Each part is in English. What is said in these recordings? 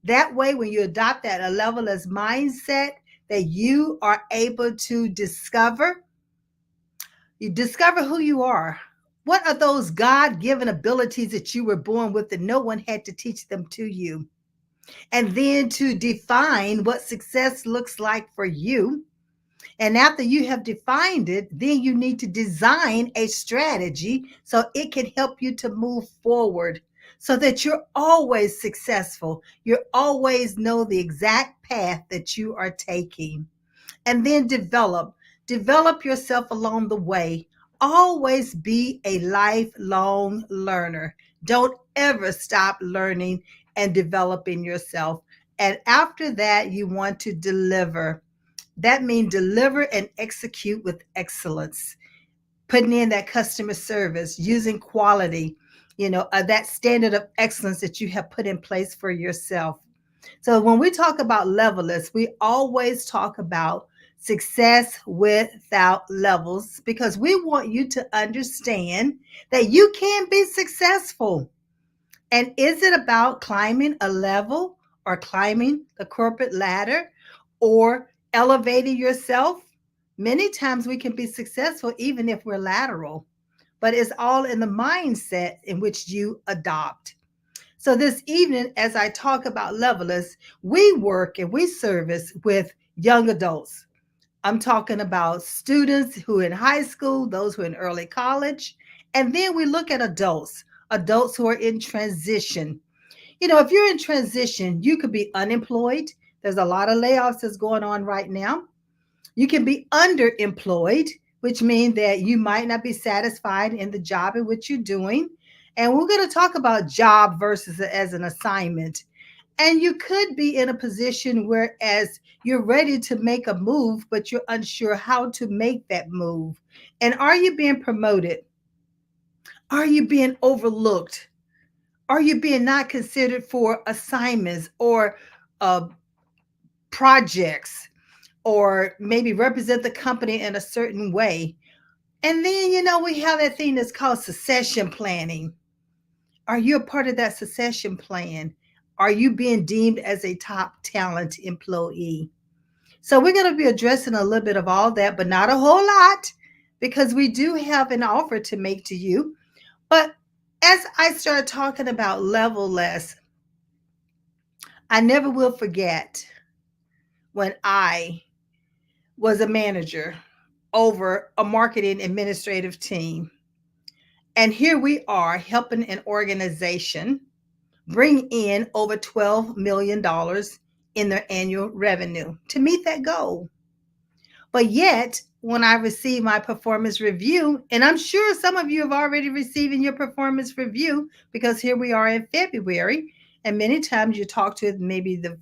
That way, when you adopt that a levelless mindset, that you are able to you discover who you are. What are those God given abilities that you were born with that no one had to teach them to you? And then to define what success looks like for you. And after you have defined it, then you need to design a strategy so it can help you to move forward so that you're always successful. You always know the exact path that you are taking. And then develop yourself along the way. Always be a lifelong learner. Don't ever stop learning and developing yourself. And after that, you want to deliver. That means deliver and execute with excellence, putting in that customer service, using quality, that standard of excellence that you have put in place for yourself. So when we talk about levelless, we always talk about success without levels because we want you to understand that you can be successful. And is it about climbing a level or climbing the corporate ladder or elevating yourself? Many times we can be successful even if we're lateral, but it's all in the mindset in which you adopt. So this evening, as I talk about levelers, we work and we service with young adults. I'm talking about students who are in high school, those who are in early college, and then we look at adults who are in transition. If you're in transition, you could be unemployed. There's a lot of layoffs that's going on right now. You can be underemployed, which means that you might not be satisfied in the job in which you're doing. And we're going to talk about job versus as an assignment. And you could be in a position whereas you're ready to make a move, but you're unsure how to make that move. And are you being promoted? Are you being overlooked? Are you being not considered for assignments or uh, projects or maybe represent the company in a certain way? And then, we have that thing that's called succession planning. Are you a part of that succession plan? Are you being deemed as a top talent employee? So we're going to be addressing a little bit of all that, but not a whole lot because we do have an offer to make to you. But as I start talking about level less, I never will forget when I was a manager over a marketing administrative team. And here we are helping an organization bring in over $12 million in their annual revenue to meet that goal. But yet, when I receive my performance review, and I'm sure some of you have already received your performance review because here we are in February, and many times you talk to maybe the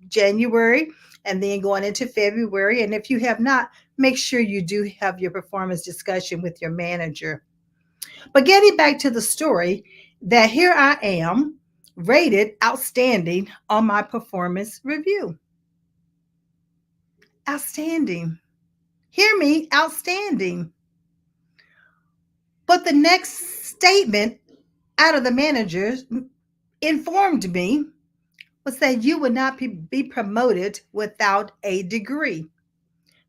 January and then going into February. And if you have not, make sure you do have your performance discussion with your manager. But getting back to the story, that here I am rated outstanding on my performance review. Outstanding. Hear me, outstanding. But the next statement out of the managers informed me was that you would not be promoted without a degree.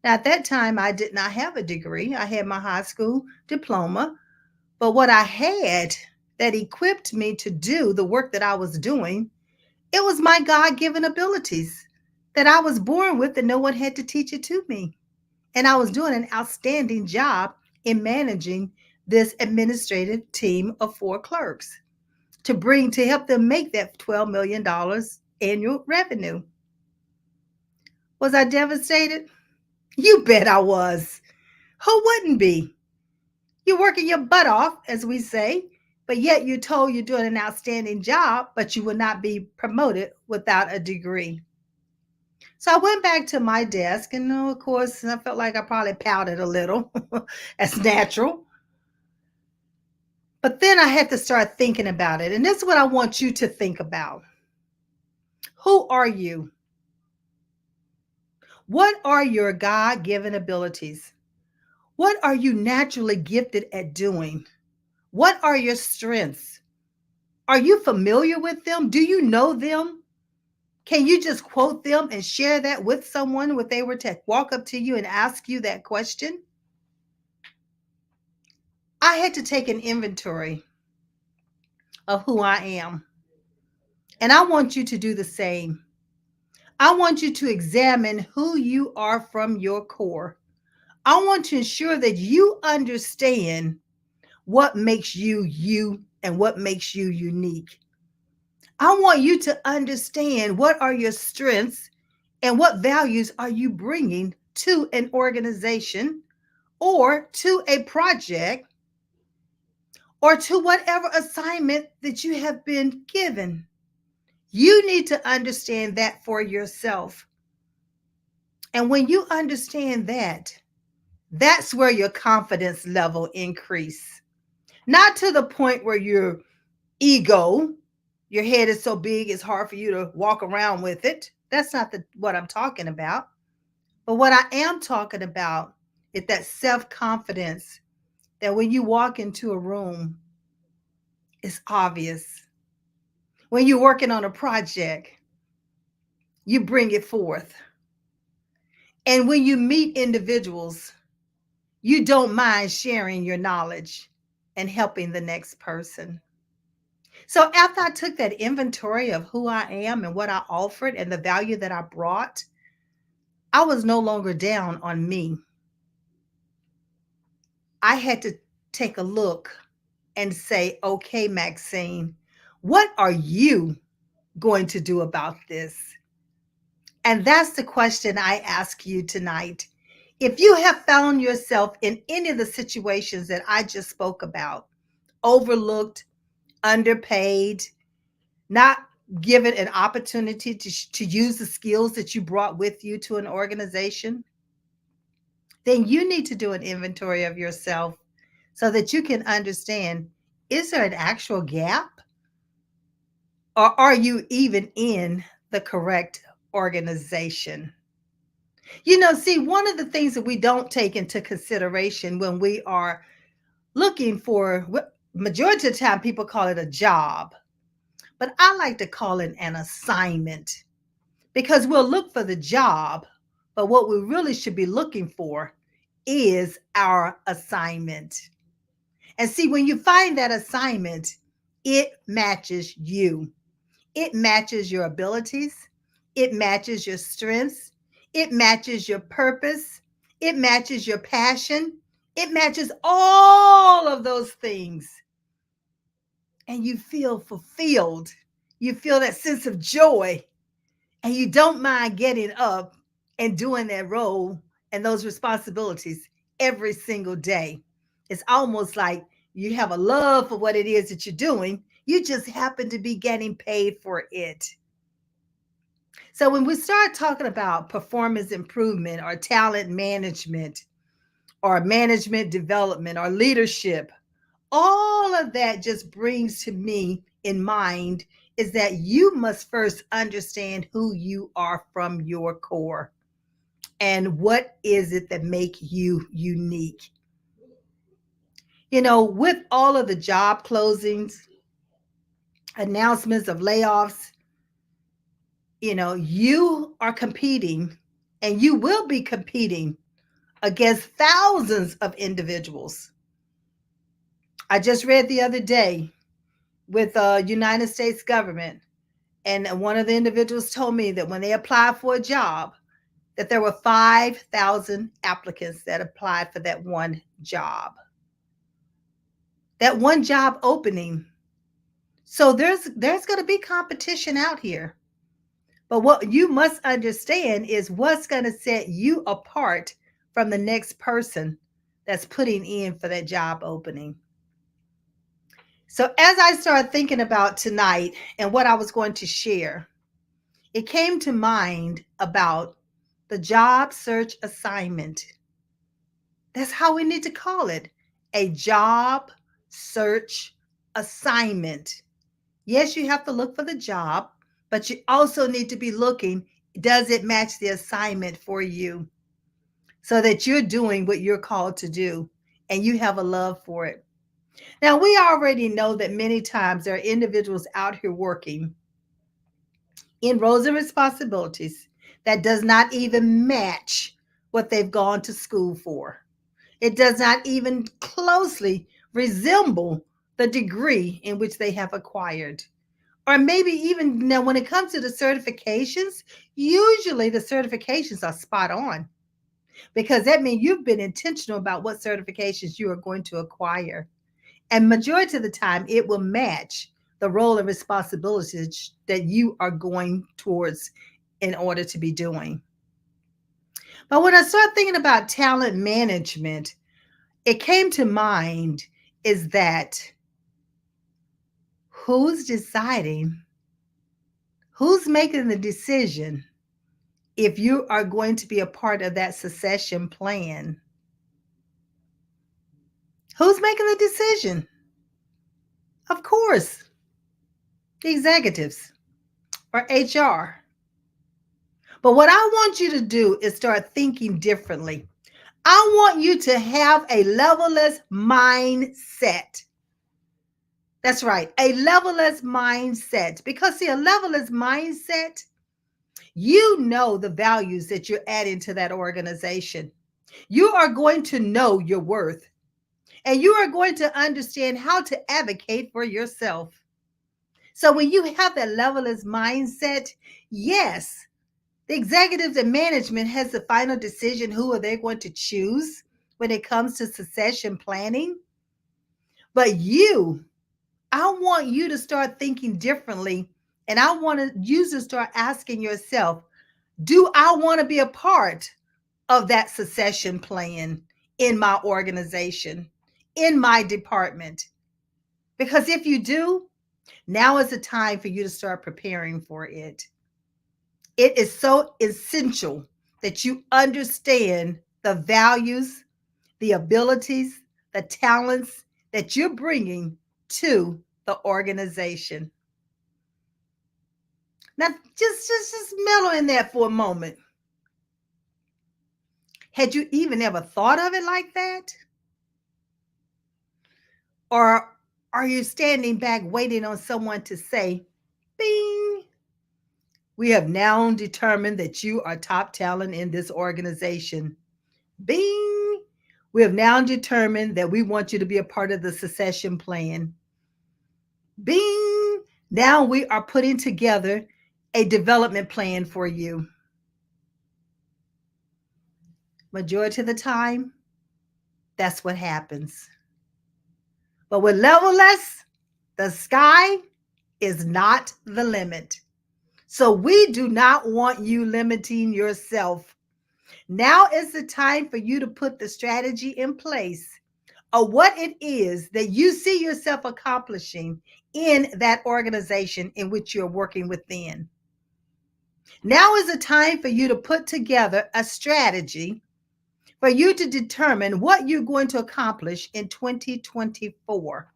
Now, at that time, I did not have a degree. I had my high school diploma. But what I had that equipped me to do the work that I was doing, it was my God given abilities that I was born with that no one had to teach it to me. And I was doing an outstanding job in managing this administrative team of 4 clerks to help them make that $12 million annual revenue. Was I devastated? You bet I was. Who wouldn't be? You're working your butt off, as we say, but yet you're told you're doing an outstanding job, but you will not be promoted without a degree. So I went back to my desk, and of course, I felt like I probably pouted a little. That's natural. But then I had to start thinking about it. And this is what I want you to think about. Who are you? What are your God given abilities? What are you naturally gifted at doing? What are your strengths? Are you familiar with them? Do you know them? Can you just quote them and share that with someone if they were to walk up to you and ask you that question? I had to take an inventory of who I am, and I want you to do the same. I want you to examine who you are from your core. I want to ensure that you understand what makes you you and what makes you unique. I want you to understand what are your strengths and what values are you bringing to an organization or to a project or to whatever assignment that you have been given. You need to understand that for yourself. And when you understand that, that's where your confidence level increase. Not to the point where your ego, your head is so big it's hard for you to walk around with it. That's not what I'm talking about. But what I am talking about is that self-confidence that when you walk into a room, it's obvious. When you're working on a project, you bring it forth. And when you meet individuals, you don't mind sharing your knowledge and helping the next person. So after I took that inventory of who I am and what I offered and the value that I brought, I was no longer down on me. I had to take a look and say, okay, Maxine, what are you going to do about this? And that's the question I ask you tonight. If you have found yourself in any of the situations that I just spoke about, overlooked, underpaid, not given an opportunity to use the skills that you brought with you to an organization, then you need to do an inventory of yourself so that you can understand, is there an actual gap or are you even in the correct organization? See, one of the things that we don't take into consideration when we are looking for, majority of the time people call it a job, but I like to call it an assignment, because we'll look for the job, but what we really should be looking for is our assignment. And see, when you find that assignment, it matches you. It matches your abilities. It matches your strengths. It matches your purpose. It matches your passion. It matches all of those things. And you feel fulfilled. You feel that sense of joy. And you don't mind getting up and doing that role and those responsibilities every single day. It's almost like you have a love for what it is that you're doing. You just happen to be getting paid for it. So when we start talking about performance improvement or talent management or management development or leadership, all of that just brings to me in mind is that you must first understand who you are from your core and what is it that make you unique. With all of the job closings, announcements of layoffs, you are competing and you will be competing against thousands of individuals. I just read the other day with the United States government, and one of the individuals told me that when they applied for a job, that there were 5,000 applicants that applied for that one job. That one job opening. So there's going to be competition out here. But what you must understand is what's going to set you apart from the next person that's putting in for that job opening. So as I started thinking about tonight and what I was going to share, it came to mind about the job search assignment. That's how we need to call it, a job search assignment. Yes, you have to look for the job, but you also need to be looking, does it match the assignment for you? So that you're doing what you're called to do and you have a love for it. Now, we already know that many times there are individuals out here working in roles and responsibilities that does not even match what they've gone to school for. It does not even closely resemble the degree in which they have acquired. Or maybe even now, when it comes to the certifications, usually the certifications are spot on because that means you've been intentional about what certifications you are going to acquire. And majority of the time, it will match the role and responsibilities that you are going towards in order to be doing. But when I start thinking about talent management, it came to mind is that who's deciding, who's making the decision if you are going to be a part of that succession plan? Who's making the decision? Of course, the executives or HR. But what I want you to do is start thinking differently. I want you to have a levelless mindset. That's right, a levelless mindset. Because, see, a levelless mindset, you know the values that you're adding to that organization. You are going to know your worth, and you are going to understand how to advocate for yourself. So, when you have that levelless mindset, yes, the executives and management has the final decision who are they going to choose when it comes to succession planning. But you, I want you to start thinking differently. And I want you to start asking yourself, do I want to be a part of that succession plan in my organization, in my department? Because if you do, now is the time for you to start preparing for it. It is so essential that you understand the values, the abilities, the talents that you're bringing to the organization. Now, just mellow in that for a moment. Had you even ever thought of it like that? Or are you standing back waiting on someone to say, bing, we have now determined that you are top talent in this organization. Bing, we have now determined that we want you to be a part of the succession plan. Bing, now we are putting together a development plan for you. Majority of the time, that's what happens. But with level less, the sky is not the limit. So we do not want you limiting yourself. Now is the time for you to put the strategy in place of what it is that you see yourself accomplishing in that organization in which you're working within. Now is the time for you to put together a strategy for you to determine what you're going to accomplish in 2024.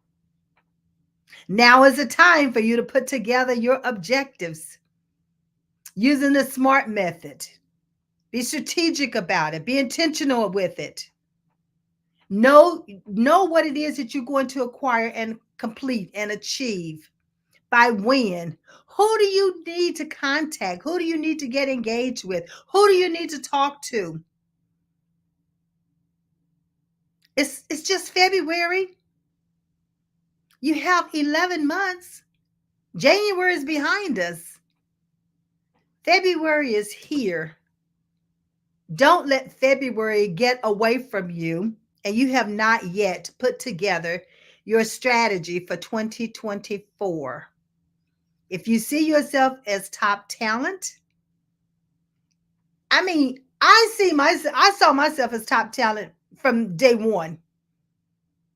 Now is the time for you to put together your objectives using the SMART method. Be strategic about it. Be intentional with it. Know what it is that you're going to acquire and complete and achieve. By when? Who do you need to contact? Who do you need to get engaged with? Who do you need to talk to? It's just February. You have 11 months. January is behind us. February is here. Don't let February get away from you, and you have not yet put together your strategy for 2024. If you see yourself as top talent, I mean, I saw myself as top talent from day one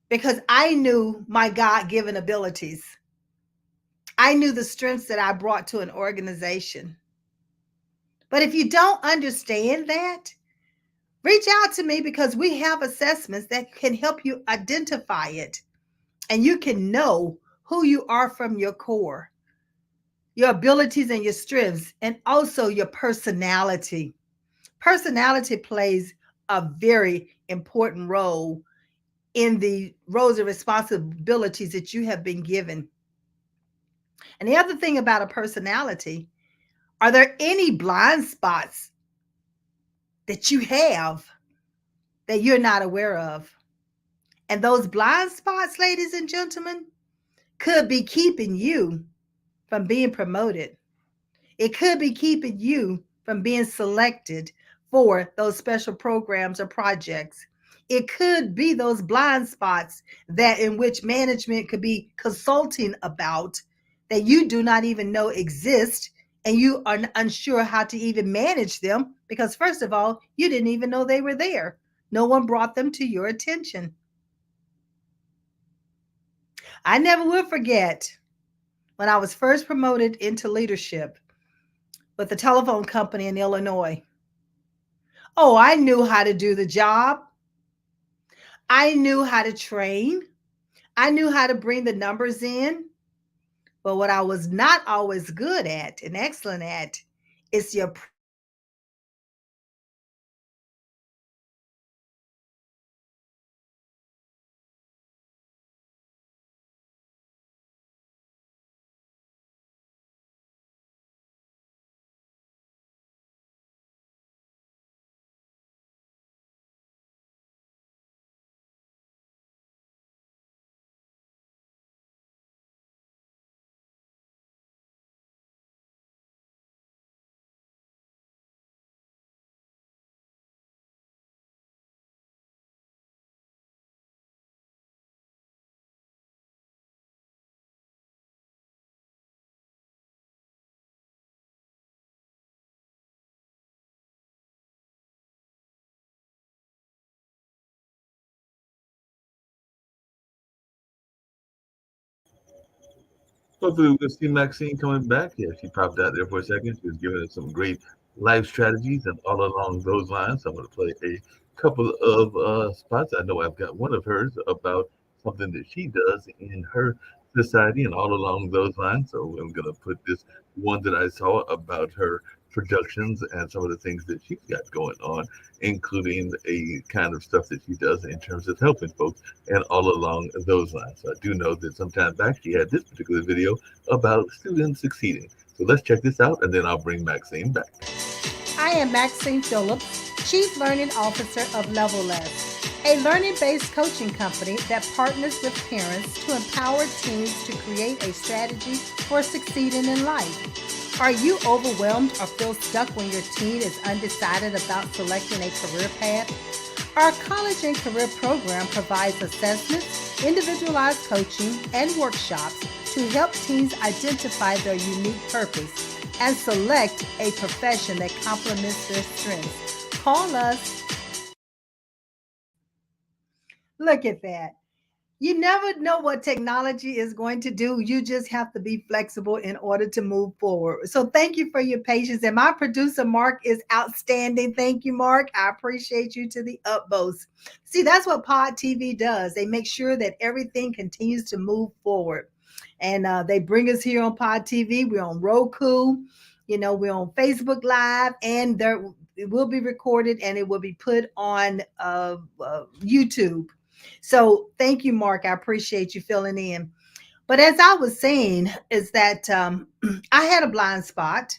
because I knew my God-given abilities. I knew the strengths that I brought to an organization. But if you don't understand that, reach out to me because we have assessments that can help you identify it and you can know who you are from your core, your abilities and your strengths, and also your personality. Personality plays a very important role in the roles and responsibilities that you have been given. And the other thing about a personality, Are there any blind spots that you have that you're not aware of? And those blind spots, ladies and gentlemen, could be keeping you from being promoted. It could be keeping you from being selected for those special programs or projects. It could be those blind spots that in which management could be consulting about that you do not even know exist, and you are unsure how to even manage them because first of all, you didn't even know they were there. No one brought them to your attention. I never will forget when I was first promoted into leadership with a telephone company in Illinois. Oh, I knew how to do the job. I knew how to train. I knew how to bring the numbers in. But what I was not always good at and excellent at is the approach to managing and selecting and Hopefully, we'll see Maxine coming back. Yeah, she popped out there for a second. She was giving us some great life strategies, and all along those lines, I'm going to play a couple of spots. I know I've got one of hers about something that she does in her society, and all along those lines. So I'm going to put this one that I saw about her productions and some of the things that she's got going on, including a kind of stuff that she does in terms of helping folks and all along those lines. So I do know that sometime back she had this particular video about students succeeding. So let's check this out and then I'll bring Maxine back. I am Maxine Phillips, Chief Learning Officer of Level Less, a learning based coaching company that partners with parents to empower teens to create a strategy for succeeding in life. Are you overwhelmed or feel stuck when your teen is undecided about selecting a career path? Our college and career program provides assessments, individualized coaching, and workshops to help teens identify their unique purpose and select a profession that complements their strengths. Call us. Look at that. You never know what technology is going to do. You just have to be flexible in order to move forward. So, thank you for your patience. And my producer, Mark, is outstanding. Thank you, Mark. I appreciate you to the utmost. See, that's what Pod TV does. They make sure that everything continues to move forward. And they bring us here on Pod TV. We're on Roku. We're on Facebook Live, and there it will be recorded and it will be put on YouTube. So thank you, Mark. I appreciate you filling in. But as I was saying, is that I had a blind spot,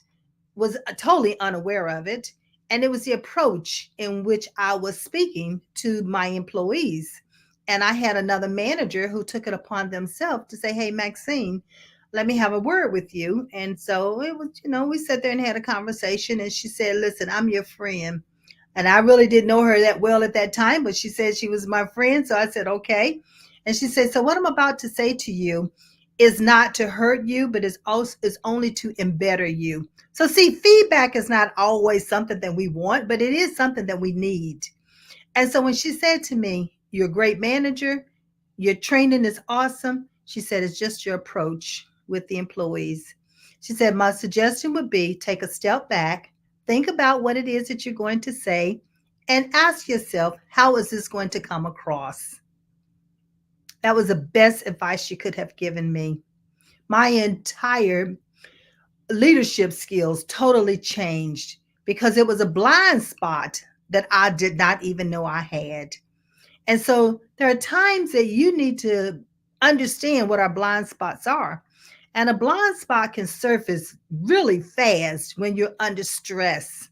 was totally unaware of it. And it was the approach in which I was speaking to my employees. And I had another manager who took it upon themselves to say, hey, Maxine, let me have a word with you. And so it was, we sat there and had a conversation. And she said, listen, I'm your friend. And I really didn't know her that well at that time, but she said she was my friend. So I said, okay. And she said, so what I'm about to say to you is not to hurt you, but is only to embetter you. So see, feedback is not always something that we want, but it is something that we need. And so when she said to me, you're a great manager, your training is awesome, she said, it's just your approach with the employees. She said, my suggestion would be take a step back, think about what it is that you're going to say, and ask yourself, how is this going to come across? That was the best advice she could have given me. My entire leadership skills totally changed because it was a blind spot that I did not even know I had. And so there are times that you need to understand what our blind spots are. And a blind spot can surface really fast when you're under stress,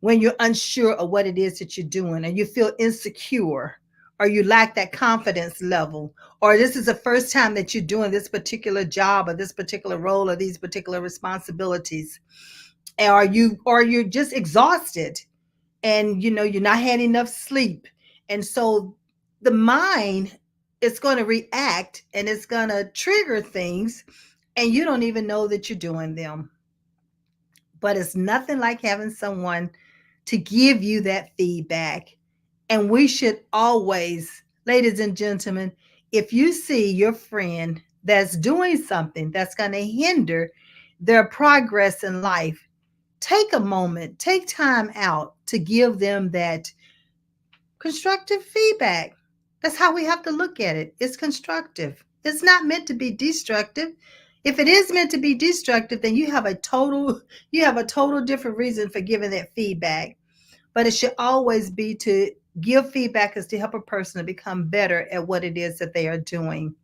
when you're unsure of what it is that you're doing, and you feel insecure, or you lack that confidence level, or this is the first time that you're doing this particular job or this particular role or these particular responsibilities, or you're just exhausted, and you're not had enough sleep. And so the mind is going to react and it's going to trigger things, and you don't even know that you're doing them. But it's nothing like having someone to give you that feedback. And we should always, ladies and gentlemen, if you see your friend that's doing something that's going to hinder their progress in life, take a moment, take time out to give them that constructive feedback. That's how we have to look at it. It's constructive. It's not meant to be destructive. If it is meant to be destructive, then you have a total different reason for giving that feedback. But it should always be to give feedback is to help a person to become better at what it is that they are doing.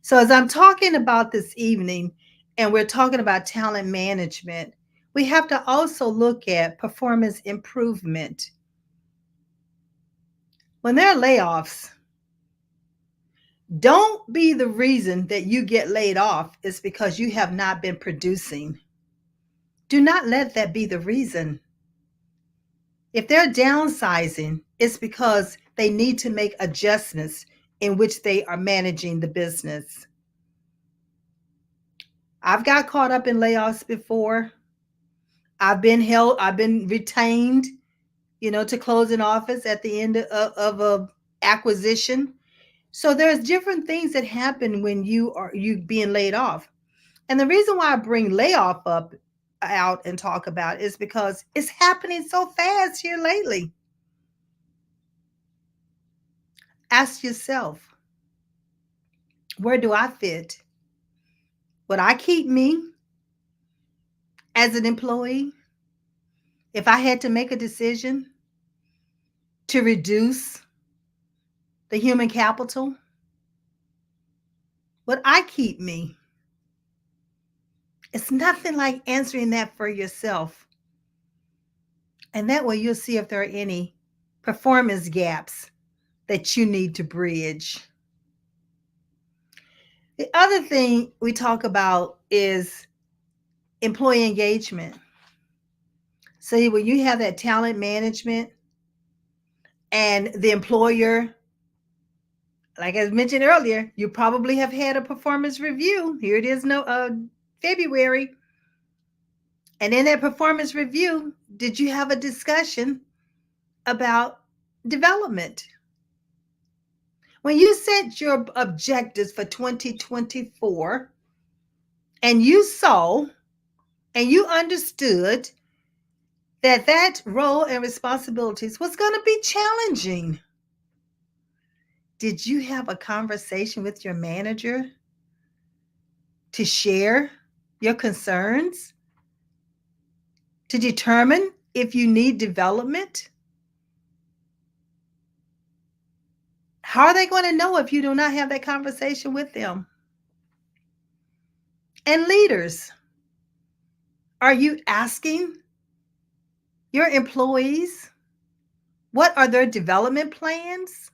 So as I'm talking about this evening, and we're talking about talent management, we have to also look at performance improvement. When there are layoffs, don't be the reason that you get laid off is because you have not been producing. Do not let that be the reason. If they're downsizing, it's because they need to make adjustments in which they are managing the business. I've got caught up in layoffs before. I've been retained, to close an office at the end of a acquisition. So there's different things that happen when you being laid off. And the reason why I bring layoff up out and talk about it is because it's happening so fast here lately. Ask yourself, where do I fit? Would I keep me as an employee if I had to make a decision to reduce the human capital? Would I keep me? It's nothing like answering that for yourself. And that way you'll see if there are any performance gaps that you need to bridge. The other thing we talk about is employee engagement. See, when you have that talent management and the employer, like I mentioned earlier, you probably have had a performance review. Here it is, February. And in that performance review, did you have a discussion about development? When you set your objectives for 2024 and you saw and you understood that that role and responsibilities was going to be challenging, did you have a conversation with your manager to share your concerns, to determine if you need development? How are they going to know if you do not have that conversation with them? And leaders, are you asking your employees what are their development plans?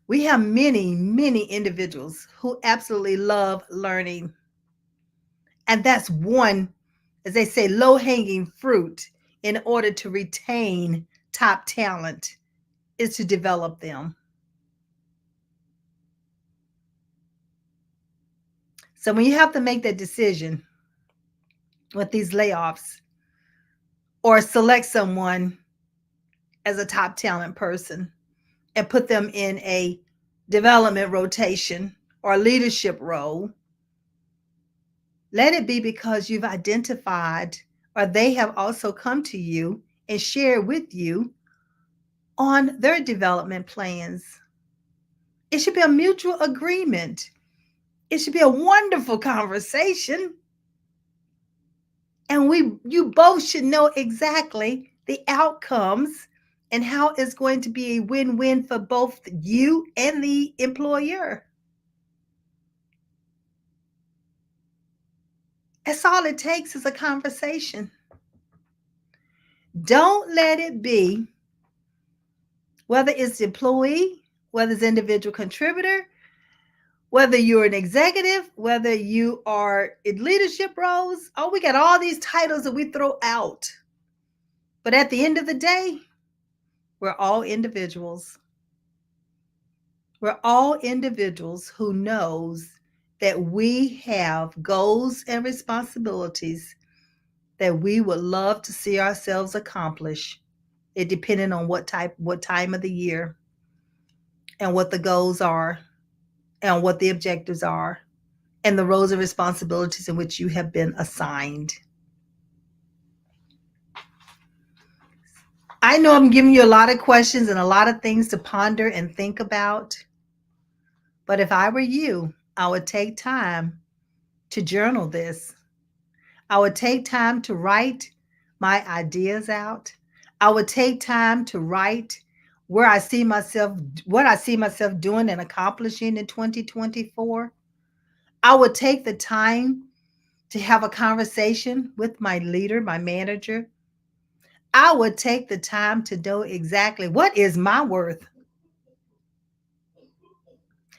We have many, many individuals who absolutely love learning. And that's one, as they say, low hanging fruit in order to retain top talent is to develop them. So when you have to make that decision with these layoffs or select someone as a top talent person and put them in a development rotation or leadership role, let it be because you've identified or they have also come to you and shared with you on their development plans. It should be a mutual agreement. It should be a wonderful conversation. And you both should know exactly the outcomes and how it's going to be a win-win for both you and the employer. That's all it takes is a conversation. Don't let it be, whether it's the employee, whether it's individual contributor, whether you're an executive, whether you are in leadership roles. Oh, we got all these titles that we throw out. But at the end of the day, we're all individuals. We're all individuals who knows that we have goals and responsibilities that we would love to see ourselves accomplish. It depending on what time of the year, and what the goals are, and what the objectives are, and the roles and responsibilities in which you have been assigned. I know I'm giving you a lot of questions and a lot of things to ponder and think about. But if I were you, I would take time to journal this. I would take time to write my ideas out. I would take time to write where I see myself, what I see myself doing and accomplishing in 2024. I would take the time to have a conversation with my leader, my manager. I would take the time to know exactly what is my worth.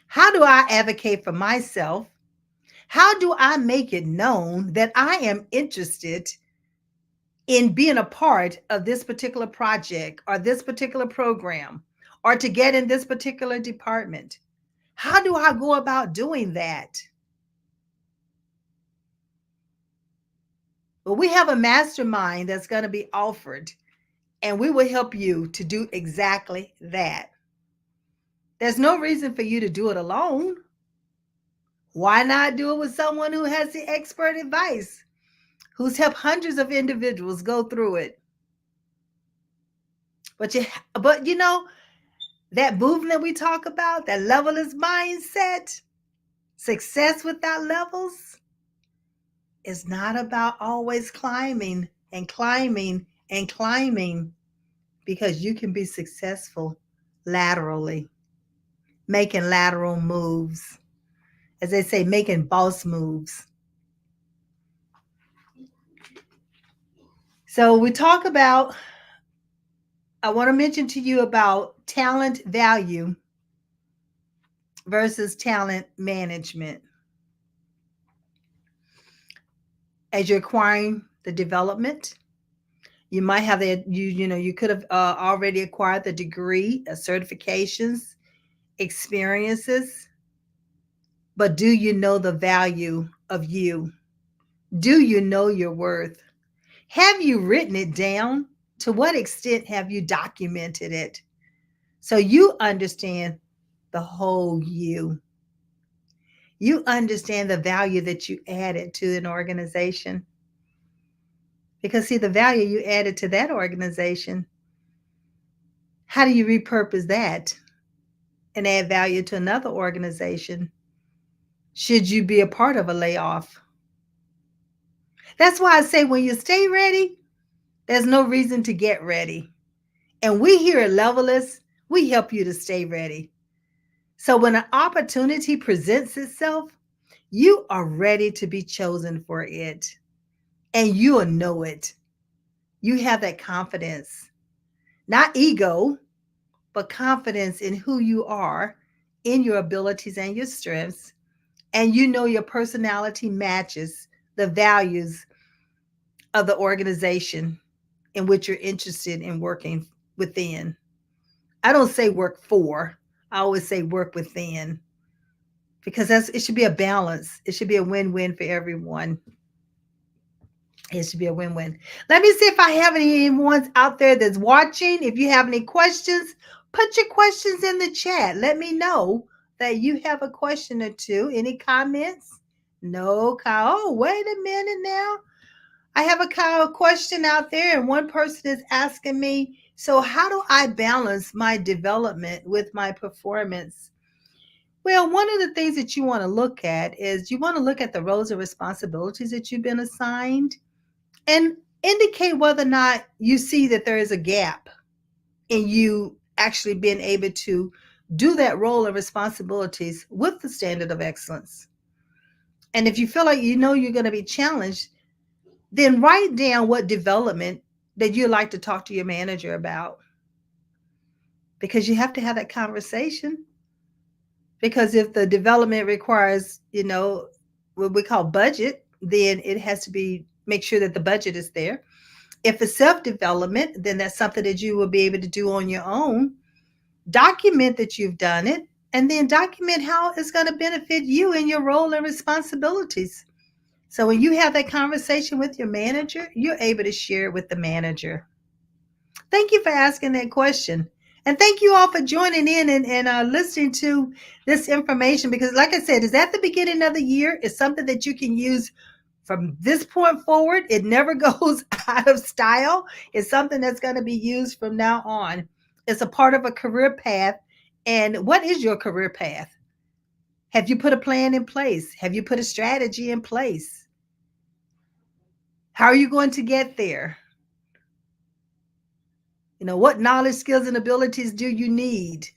How do I advocate for myself? How do I make it known that I am interested in being a part of this particular project or this particular program or to get in this particular department? How do I go about doing that? Well, we have a mastermind that's going to be offered, and we will help you to do exactly that. There's no reason for you to do it alone. Why not do it with someone who has the expert advice, who's helped hundreds of individuals go through it? But you know, that movement we talk about, that levelist mindset, success without levels, is not about always climbing and climbing and climbing, because you can be successful laterally, making lateral moves. As they say, making boss moves. So we talk about, I want to mention to you about talent value versus talent management. As you're acquiring the development, you might have that, you could have already acquired the degree, certifications, experiences, but do you know the value of you? Do you know your worth? Have you written it down? To what extent have you documented it? So you understand the whole you. You understand the value that you added to an organization. Because, see, the value you added to that organization, how do you repurpose that and add value to another organization should you be a part of a layoff? That's why I say when you stay ready, there's no reason to get ready. And we here at Levelist, we help you to stay ready. So when an opportunity presents itself, you are ready to be chosen for it. And you'll know it. You have that confidence, not ego, but confidence in who you are, in your abilities and your strengths. And you know your personality matches the values of the organization in which you're interested in working within. I don't say work for, I always say work within, because it should be a balance. It should be a win-win for everyone. It should be a win-win. Let me see if I have anyone out there that's watching. If you have any questions, put your questions in the chat. Let me know that you have a question or two. Any comments? No, Kyle. Oh, wait a minute now. I have a question out there, and one person is asking me, so how do I balance my development with my performance? Well, one of the things that you want to look at is you want to look at the roles and responsibilities that you've been assigned and indicate whether or not you see that there is a gap in you actually being able to do that role and responsibilities with the standard of excellence. And if you feel like you know you're going to be challenged, then write down what development that you'd like to talk to your manager about, because you have to have that conversation. Because if the development requires, what we call budget, then it has to be make sure that the budget is there. If it's self development, then that's something that you will be able to do on your own. Document that you've done it, and then document how it's going to benefit you in your role and responsibilities. So when you have that conversation with your manager, you're able to share it with the manager. Thank you for asking that question. And thank you all for joining in and listening to this information, because, like I said, it's at the beginning of the year. It's something that you can use from this point forward. It never goes out of style. It's something that's going to be used from now on. It's a part of a career path. And what is your career path? Have you put a plan in place? Have you put a strategy in place? How are you going to get there? What knowledge, skills, and abilities do you need?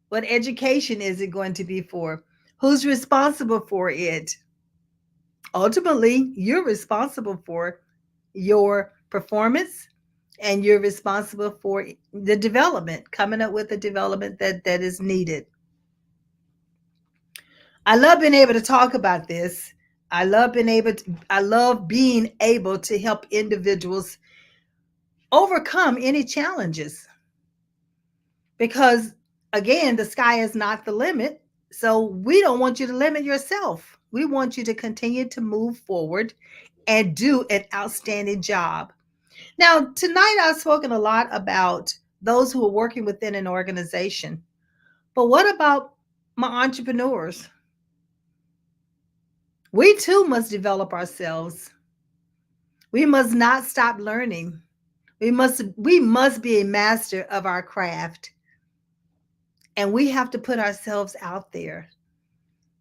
What education is it going to be for? Who's responsible for it? Ultimately, you're responsible for your performance, and you're responsible for the development, coming up with the development that is needed. I love being able to talk about this. I love being able to help individuals overcome any challenges, because, again, the sky is not the limit. So we don't want you to limit yourself. We want you to continue to move forward and do an outstanding job. Now, tonight I've spoken a lot about those who are working within an organization. But what about my entrepreneurs? We too must develop ourselves. We must not stop learning. We must be a master of our craft. And we have to put ourselves out there.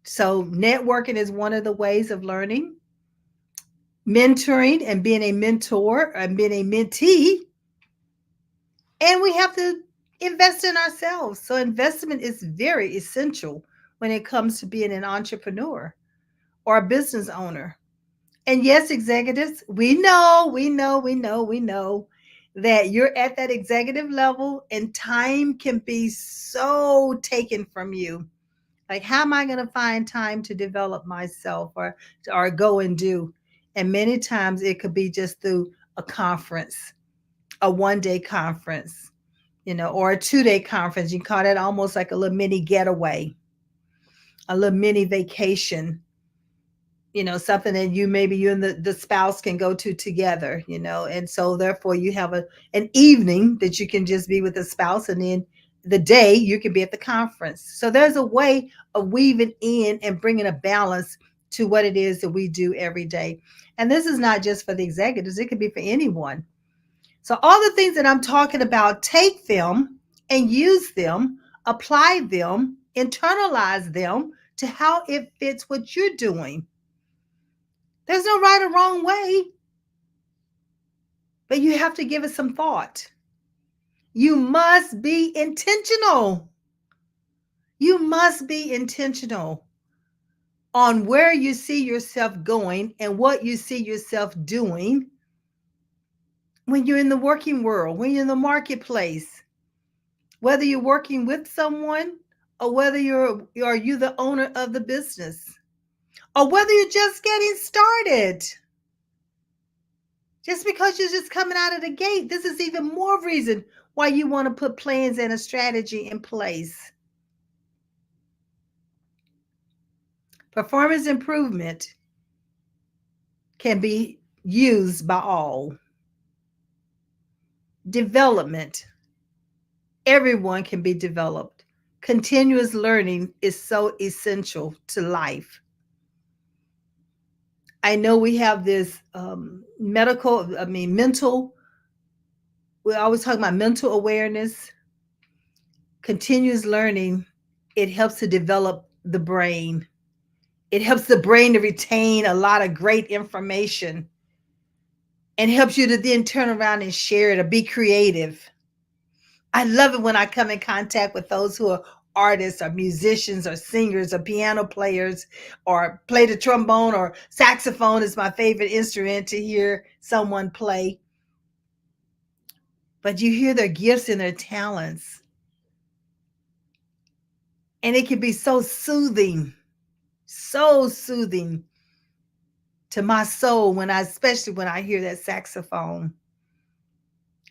So networking is one of the ways of learning. Mentoring and being a mentor and being a mentee. And we have to invest in ourselves. So investment is very essential when it comes to being an entrepreneur or a business owner. And yes, executives, we know that you're at that executive level and time can be so taken from you. Like, how am I going to find time to develop myself or go and do? And many times it could be just through a conference, a 1 day conference, or a 2 day conference. You call that almost like a little mini getaway, a little mini vacation, something that you and the spouse can go to together, and so therefore you have an evening that you can just be with the spouse, and then the day you can be at the conference. So there's a way of weaving in and bringing a balance to what it is that we do every day. And this is not just for the executives, it could be for anyone. So all the things that I'm talking about, take them and use them, apply them, internalize them to how it fits what you're doing. There's no right or wrong way, but you have to give it some thought. You must be intentional. You must be intentional on where you see yourself going and what you see yourself doing when you're in the working world, when you're in the marketplace, whether you're working with someone or whether are you the owner of the business, or whether you're just getting started. Just because you're just coming out of the gate, this is even more reason why you want to put plans and a strategy in place. Performance improvement can be used by all. Development, everyone can be developed. Continuous learning is so essential to life. I know we have this mental, we're always talking about mental awareness, continuous learning. It helps to develop the brain. It helps the brain to retain a lot of great information and helps you to then turn around and share it or be creative. I love it when I come in contact with those who are artists or musicians or singers or piano players or play the trombone or saxophone is my favorite instrument to hear someone play. But you hear their gifts and their talents. And it can be so soothing to my soul especially when I hear that saxophone.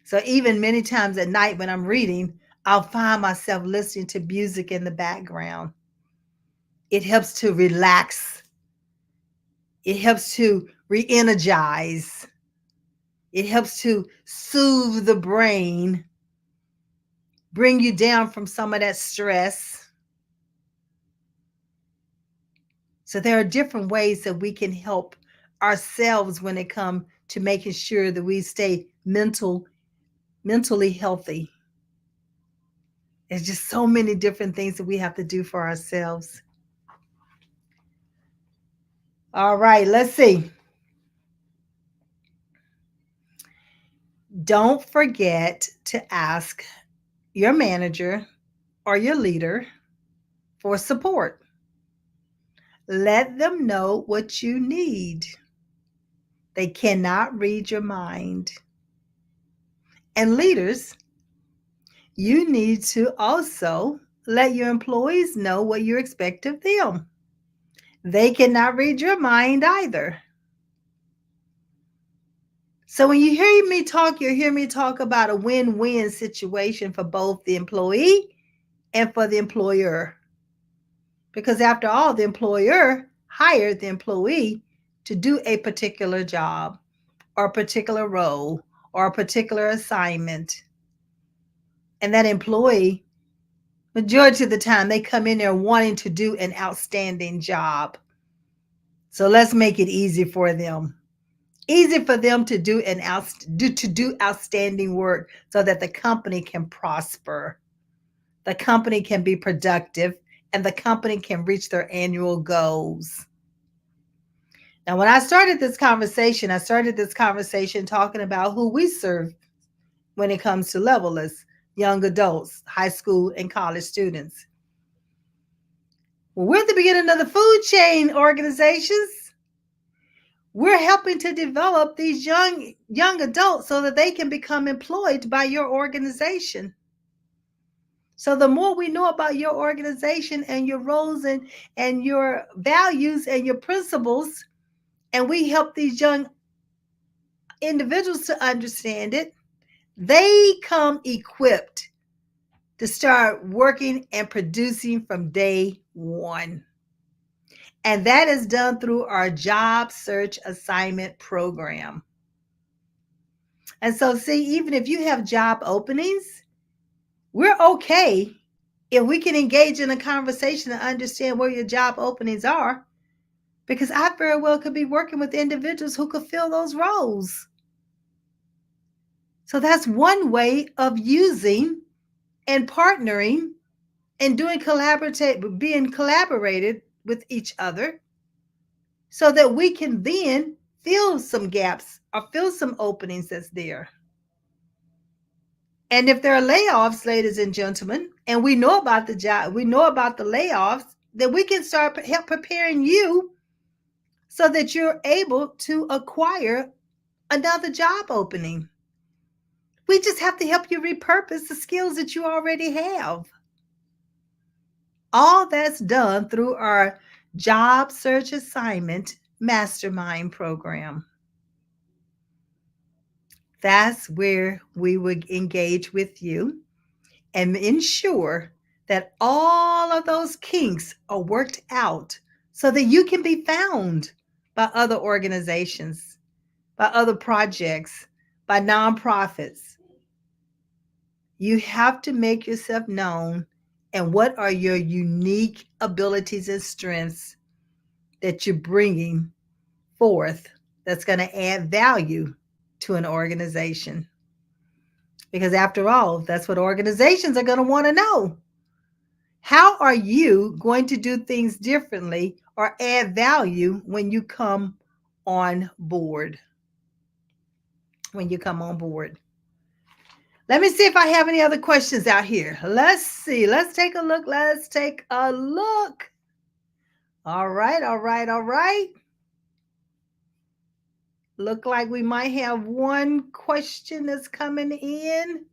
So even many times at night when I'm reading, I'll find myself listening to music in the background. It helps to relax. It helps to re-energize. It helps to soothe the brain, bring you down from some of that stress. So there are different ways that we can help ourselves when it comes to making sure that we stay mentally healthy. There's just so many different things that we have to do for ourselves. All right, let's see. Don't forget to ask your manager or your leader for support. Let them know what you need. They cannot read your mind. And leaders, you need to also let your employees know what you expect of them. They cannot read your mind either. So when you hear me talk, you hear me talk about a win-win situation for both the employee and for the employer. Because after all, the employer hired the employee to do a particular job or a particular role or a particular assignment. And that employee, majority of the time, they come in there wanting to do an outstanding job. So let's make it easy for them. Easy for them to do outstanding work so that the company can prosper, the company can be productive, and the company can reach their annual goals. Now, when I started this conversation talking about who we serve when it comes to levelless, young adults, high school, and college students. Well, we're at the beginning of the food chain organizations. We're helping to develop these young adults so that they can become employed by your organization. So the more we know about your organization and your roles and your values and your principles, and we help these young individuals to understand it, they come equipped to start working and producing from day one. And that is done through our job search assignment program. And so, see, even if you have job openings, we're okay if we can engage in a conversation and understand where your job openings are, because I very well could be working with individuals who could fill those roles. So that's one way of using and partnering and being collaborated with each other so that we can then fill some gaps or fill some openings that's there. And if there are layoffs, ladies and gentlemen, and we know about the job, we know about the layoffs, then we can start help preparing you so that you're able to acquire another job opening. We just have to help you repurpose the skills that you already have. All that's done through our job search assignment mastermind program. That's where we would engage with you and ensure that all of those kinks are worked out so that you can be found by other organizations, by other projects, by nonprofits. You have to make yourself known and what are your unique abilities and strengths that you're bringing forth that's going to add value to an organization. Because after all, that's what organizations are going to want to know. How are you going to do things differently or add value when you come on board? When you come on board. Let me see if I have any other questions out here. Let's see. Let's take a look. Let's take a look. All right, all right, all right. Look like we might have one question that's coming in.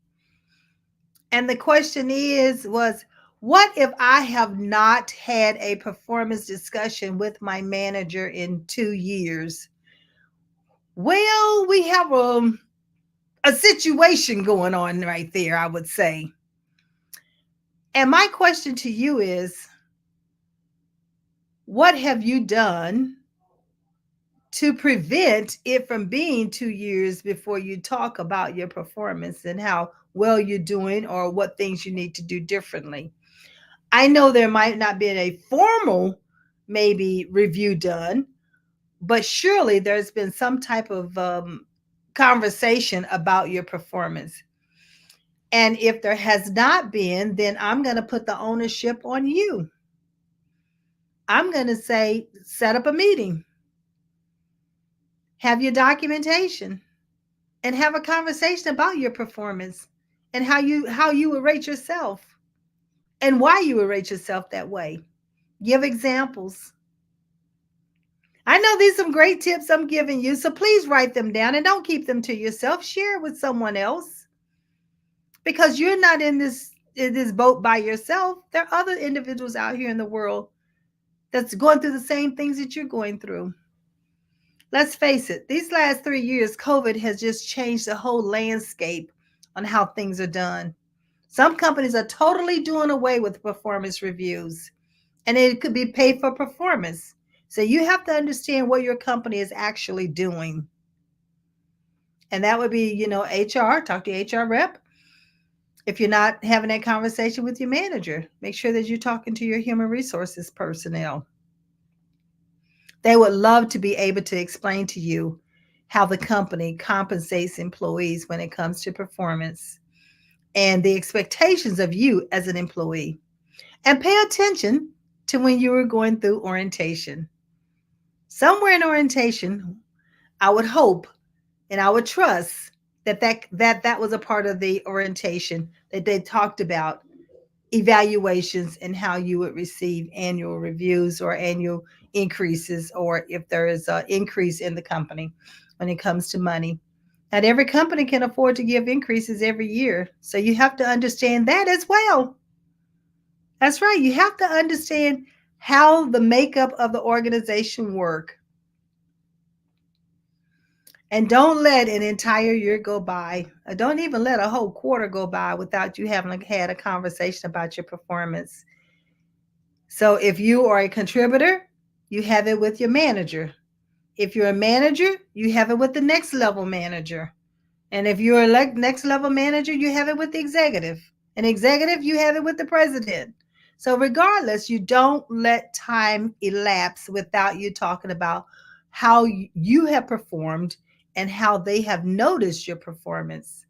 And the question was what if I have not had a performance discussion with my manager in 2 years? Well, we have a situation going on right there, I would say. And my question to you is what have you done to prevent it from being 2 years before you talk about your performance and how well you're doing or what things you need to do differently? I know there might not be a formal, maybe, review done, but surely there's been some type of conversation about your performance. And if there has not been, then I'm going to put the ownership on you. I'm going to say, set up a meeting, have your documentation, and have a conversation about your performance and how you would rate yourself and why you would rate yourself that way. Give examples. I know these are some great tips I'm giving you, so please write them down and don't keep them to yourself. Share it with someone else because you're not in this boat by yourself. There are other individuals out here in the world that's going through the same things that you're going through. Let's face it, these last 3 years, COVID has just changed the whole landscape on how things are done. Some companies are totally doing away with performance reviews, and it could be paid for performance. So you have to understand what your company is actually doing. And that would be, HR, talk to your HR rep. If you're not having that conversation with your manager, make sure that you're talking to your human resources personnel. They would love to be able to explain to you how the company compensates employees when it comes to performance and the expectations of you as an employee. And pay attention to when you were going through orientation. Somewhere in orientation, I would hope and I would trust that was a part of the orientation that they talked about evaluations and how you would receive annual reviews or annual increases, or if there is an increase in the company when it comes to money. Not every company can afford to give increases every year, so you have to understand that as well. That's right, you have to understand how the makeup of the organization work. And don't let an entire year go by. Don't even let a whole quarter go by without you having had a conversation about your performance. So if you are a contributor, you have it with your manager. If you're a manager, you have it with the next level manager. And if you're a next level manager, you have it with the executive. An executive, you have it with the president. So regardless, you don't let time elapse without you talking about how you have performed and how they have noticed your performance.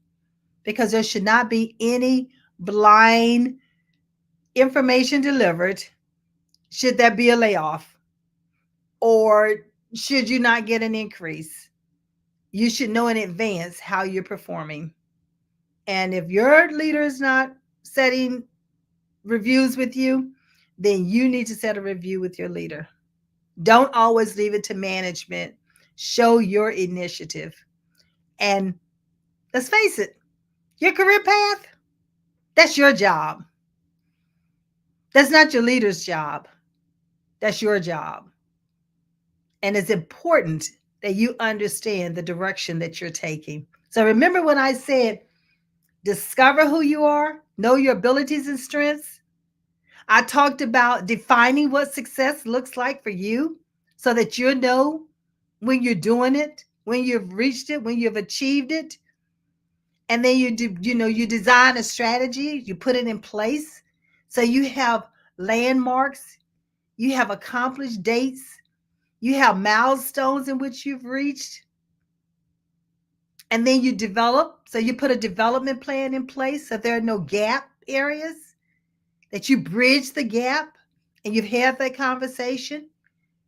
Because there should not be any blind information delivered should there be a layoff or should you not get an increase. You should know in advance how you're performing. And if your leader is not setting reviews with you, then you need to set a review with your leader. Don't always leave it to management. Show your initiative. And let's face it, your career path, that's your job. That's not your leader's job. That's your job. And it's important that you understand the direction that you're taking. So remember when I said, discover who you are, know your abilities and strengths. I talked about defining what success looks like for you so that you know when you're doing it, when you've reached it, when you've achieved it. And then you design a strategy, you put it in place. So you have landmarks, you have accomplished dates, you have milestones in which you've reached. And then you develop. So you put a development plan in place so there are no gap areas, that you bridge the gap and you've had that conversation.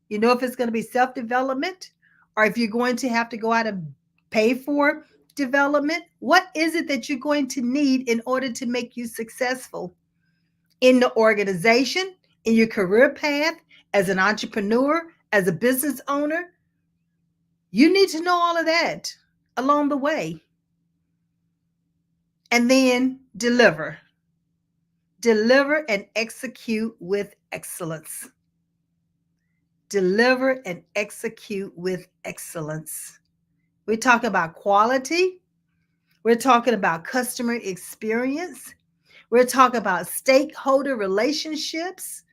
You know if it's going to be self development or if you're going to have to go out and pay for development? What is it that you're going to need in order to make you successful in the organization, in your career path, as an entrepreneur, as a business owner? You need to know all of that along the way. And then deliver. Deliver and execute with excellence. Deliver and execute with excellence. We're talking about quality. We're talking about customer experience. We're talking about stakeholder relationships.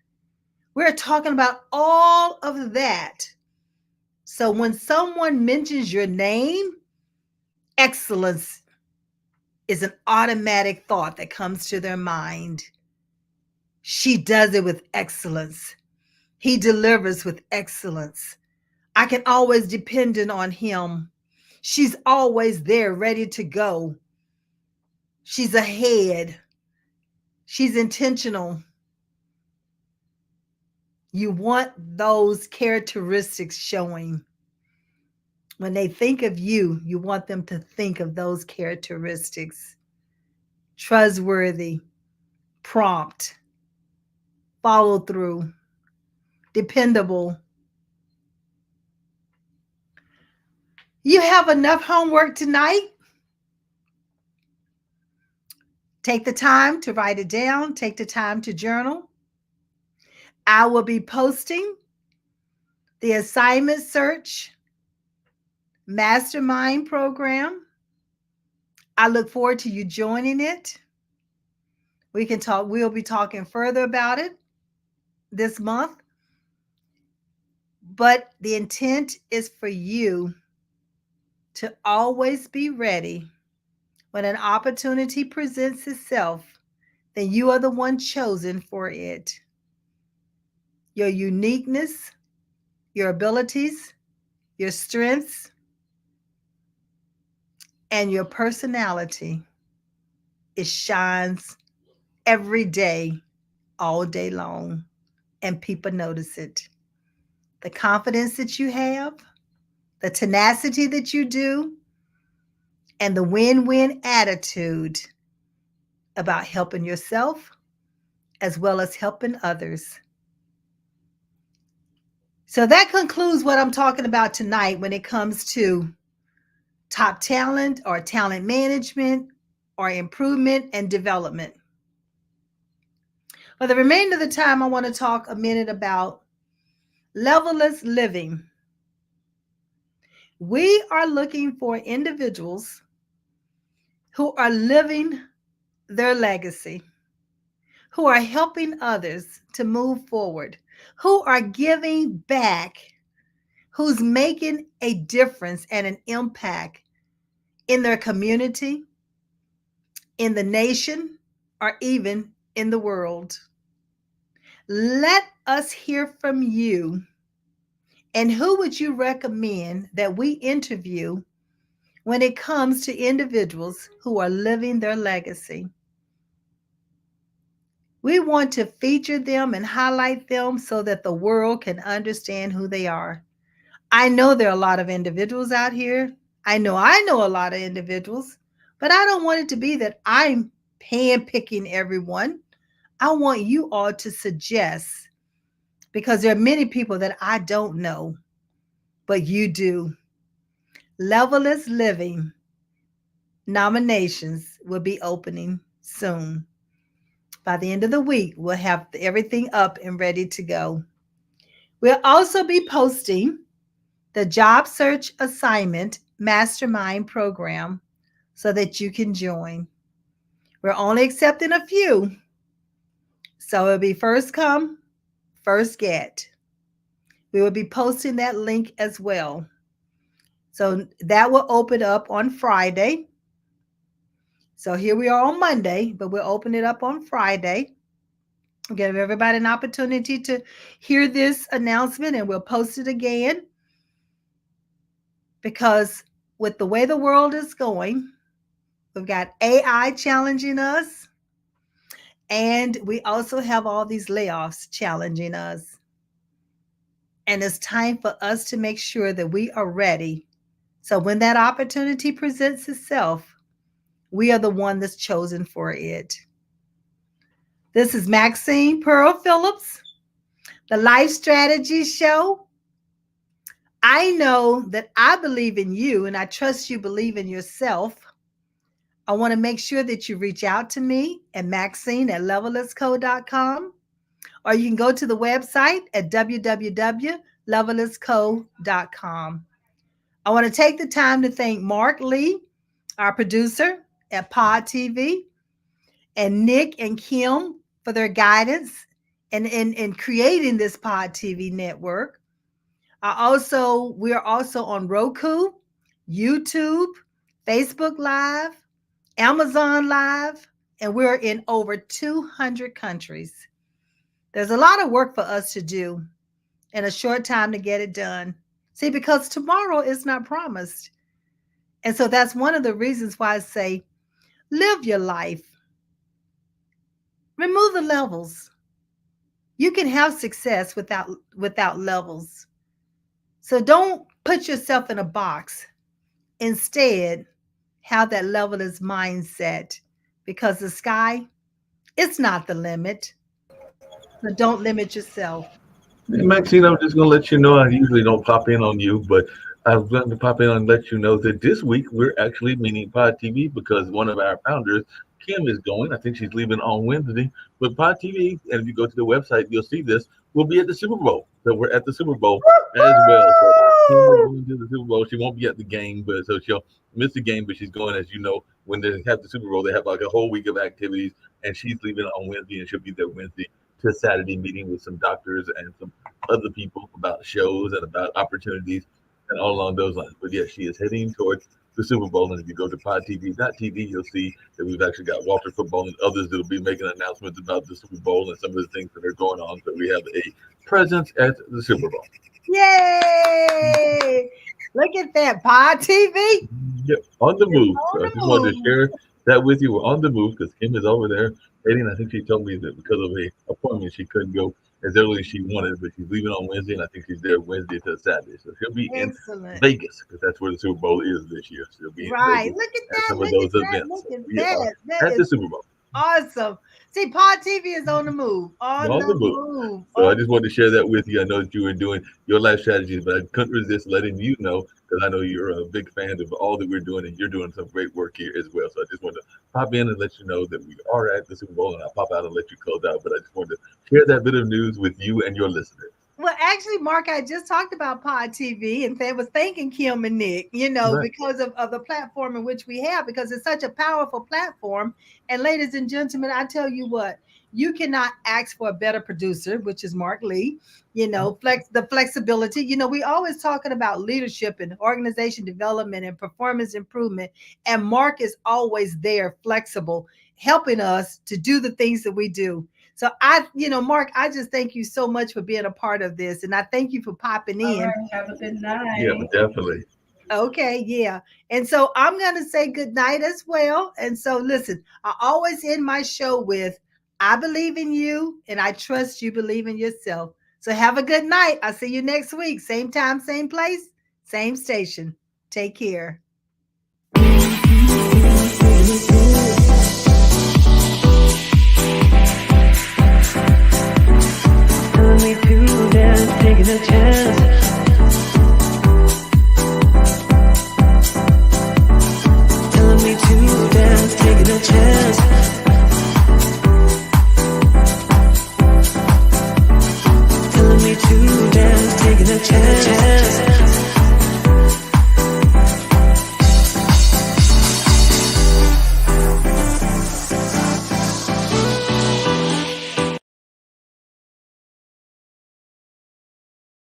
We're talking about all of that. So when someone mentions your name, excellence is an automatic thought that comes to their mind. She does it with excellence. He delivers with excellence. I can always depend on him. She's always there, ready to go. She's ahead. She's intentional. You want those characteristics showing. When they think of you, you want them to think of those characteristics. Trustworthy, prompt, follow through, dependable. You have enough homework tonight. Take the time to write it down. Take the time to journal. I will be posting the assignment search mastermind program. I look forward to you joining it. We can talk, we'll be talking further about it this month. But the intent is for you to always be ready when an opportunity presents itself, then you are the one chosen for it. Your uniqueness, your abilities, your strengths, and your personality, it shines every day, all day long, and people notice it. The confidence that you have, the tenacity that you do, and the win-win attitude about helping yourself as well as helping others. So that concludes what I'm talking about tonight when it comes to top talent or talent management or improvement and development. For the remainder of the time, I want to talk a minute about levelless living. We are looking for individuals who are living their legacy, who are helping others to move forward, who are giving back, who's making a difference and an impact in their community, in the nation, or even in the world. Let us hear from you. And who would you recommend that we interview when it comes to individuals who are living their legacy? We want to feature them and highlight them so that the world can understand who they are. I know there are a lot of individuals out here. I know a lot of individuals, but I don't want it to be that I'm handpicking everyone. I want you all to suggest, because there are many people that I don't know, but you do. Levelless Living nominations will be opening soon. By the end of the week, we'll have everything up and ready to go. We'll also be posting the job search assignment mastermind program so that you can join. We're only accepting a few, so it'll be first come, first get. We will be posting that link as well. So that will open up on Friday. So here we are on Monday, but we'll open it up on Friday. Give everybody an opportunity to hear this announcement, and we'll post it again. Because with the way the world is going, we've got AI challenging us, and we also have all these layoffs challenging us. And it's time for us to make sure that we are ready So when that opportunity presents itself, we are the one that's chosen for it. This is Maxine Pearl Phillips, the Life Strategy Show. I know that I believe in you and I trust you believe in yourself. I want to make sure that you reach out to me at Maxine@levelisco.com, or you can go to the website at www.levelisco.com. I want to take the time to thank Mark Lee, our producer at Pod TV, and Nick and Kim for their guidance in creating this Pod TV network. We're also on Roku, YouTube, Facebook Live, Amazon Live, and we're in over 200 countries. There's a lot of work for us to do in a short time to get it done. See, because tomorrow is not promised. And so that's one of the reasons why I say live your life. Remove the levels. You can have success without levels. So don't put yourself in a box. Instead, have that levelist mindset, because the sky, it's not the limit. So don't limit yourself. Hey, Maxine, I'm just going to let you know I usually don't pop in on you, but I'm going to pop in and let you know that this week we're actually meeting Pod TV because one of our founders, Kim, is going. I think she's leaving on Wednesday. But Pod TV, and if you go to the website, you'll see this. We'll be at the Super Bowl. So we're at the Super Bowl as well. So Kim is going to the Super Bowl. She won't be at the game, but so she'll miss the game, but she's going, as you know, when they have the Super Bowl, they have like a whole week of activities, and she's leaving on Wednesday, and she'll be there Wednesday to Saturday, meeting with some doctors and some other people about shows and about opportunities and all along those lines. But yes, she is heading towards the Super Bowl. And if you go to podtv.tv, you'll see that we've actually got Walter Football and others that will be making announcements about the Super Bowl and some of the things that are going on. So we have a presence at the Super Bowl. Yay! Look at that, Pod TV. Yep, on the move. So I just wanted to share that with you. We're on the move because Kim is over there heading. I think she told me that because of a appointment, she couldn't go as early as she wanted, but she's leaving on Wednesday, and I think she's there Wednesday to Saturday. So she'll be in Vegas because that's where the Super Bowl is this year. She'll be in Vegas Look at that. some of those events. At the Super Bowl. Awesome. See, Pod TV is on the move. On the move. So I just wanted to share that with you. I know that you were doing your life strategies, but I couldn't resist letting you know because I know you're a big fan of all that we're doing, and you're doing some great work here as well. So I just wanted to pop in and let you know that we are at the Super Bowl, and I'll pop out and let you close out. But I just wanted to share that bit of news with you and your listeners. Well, actually, Mark, I just talked about Pod TV and was thanking Kim and Nick, because of the platform in which we have, because it's such a powerful platform. And ladies and gentlemen, I tell you what, you cannot ask for a better producer, which is Mark Lee, the flexibility. We always talking about leadership and organization development and performance improvement. And Mark is always there, flexible, helping us to do the things that we do. So Mark, I just thank you so much for being a part of this. And I thank you for popping in. All right, have a good night. Yeah, definitely. Okay, yeah. And so I'm going to say good night as well. And so listen, I always end my show with, I believe in you and I trust you believe in yourself. So have a good night. I'll see you next week. Same time, same place, same station. Take care. Taking a chance.